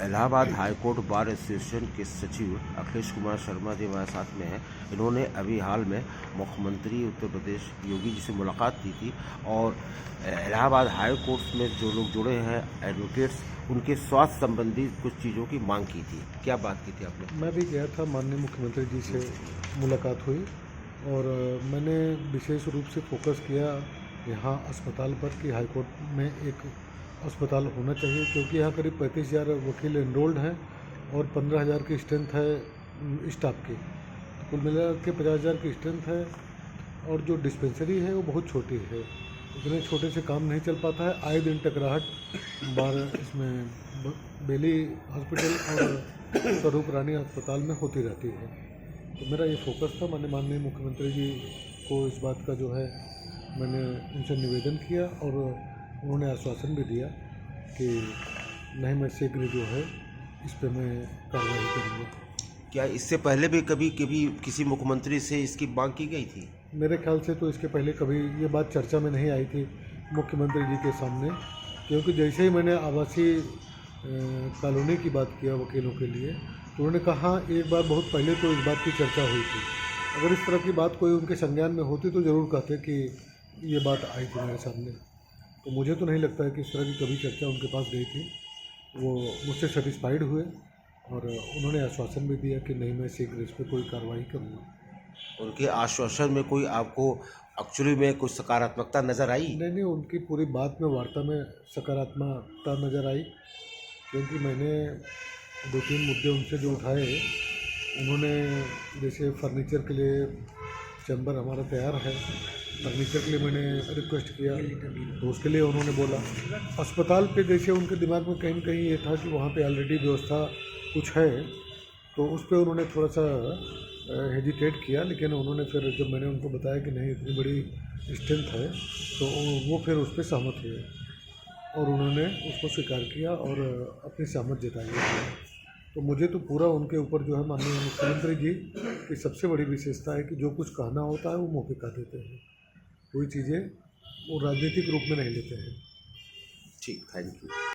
Allahabad high court bar association के सचिव अखिलेश कुमार शर्मा जी हमारे साथ में हैं। इन्होंने अभी हाल में मुख्यमंत्री उत्तर प्रदेश योगी जी से मुलाकात की थी और इलाहाबाद हाई कोर्ट में जो लोग जुड़े हैं एडवोकेट्स, उनके स्वास्थ्य संबंधी कुछ चीज़ों की मांग की थी। क्या बात की थी आपने? मैं भी गया था, माननीय मुख्यमंत्री जी से मुलाकात हुई और मैंने विशेष रूप से फोकस किया यहाँ अस्पताल पर कि हाईकोर्ट में एक अस्पताल होना चाहिए, क्योंकि यहाँ करीब 35,000 वकील एनरोल्ड हैं और 15,000 की स्ट्रेंथ है स्टाफ की। कुल मिला के 50,000 की स्ट्रेंथ है और जो डिस्पेंसरी है वो बहुत छोटी है। इतने छोटे से काम नहीं चल पाता है। आए दिन टकराहट बार इसमें बेली हॉस्पिटल और स्वरूप रानी अस्पताल में होती रहती है। तो मेरा ये फोकस था। मैंने माननीय मुख्यमंत्री जी को इस बात का जो है मैंने उनसे निवेदन किया और उन्होंने आश्वासन भी दिया कि नहीं, मैं शीघ्र जो है इस पर मैं कार्रवाई करूँगा। क्या इससे पहले भी कभी किसी मुख्यमंत्री से इसकी मांग की गई थी? मेरे ख्याल से तो इसके पहले कभी ये बात चर्चा में नहीं आई थी मुख्यमंत्री जी के सामने, क्योंकि जैसे ही मैंने आवासीय कॉलोनी की बात किया वकीलों के लिए, तो उन्होंने कहा एक बार बहुत पहले तो इस बात की चर्चा हुई थी। अगर इस तरह की बात कोई उनके संज्ञान में होती तो ज़रूर कहते कि ये बात आई थी मेरे सामने। तो मुझे तो नहीं लगता है कि इस तरह की कभी चर्चा उनके पास गई थी। वो मुझसे सेटिस्फाइड हुए और उन्होंने आश्वासन भी दिया कि नहीं, मैं शीघ्र इस पर कोई कार्रवाई करूँगा। उनके आश्वासन में कोई आपको एक्चुअली में कुछ सकारात्मकता नज़र आई? नहीं, उनकी पूरी बात में वार्ता में सकारात्मकता नज़र आई, क्योंकि मैंने 2-3 मुद्दे उनसे जो उठाए, उन्होंने जैसे फर्नीचर के लिए चैम्बर हमारा तैयार है, फर्नीचर के लिए मैंने रिक्वेस्ट किया तो उसके लिए उन्होंने बोला। अस्पताल पे जैसे उनके दिमाग में कहीं न कहीं ये था कि वहाँ पे ऑलरेडी व्यवस्था कुछ है, तो उस पर उन्होंने थोड़ा सा हेजिटेट किया। लेकिन उन्होंने फिर जब मैंने उनको बताया कि नहीं, इतनी बड़ी स्ट्रेंथ है, तो वो फिर उस पर सहमत हुए और उन्होंने उसको स्वीकार किया और अपनी सहमत जताई। तो मुझे तो पूरा उनके ऊपर जो है माननीय मुख्यमंत्री जी की सबसे बड़ी विशेषता है कि जो कुछ कहना होता है वो मुँह पे कह देते हैं। कोई चीज़ें वो राजनीतिक रूप में नहीं लेते हैं। ठीक, थैंक यू।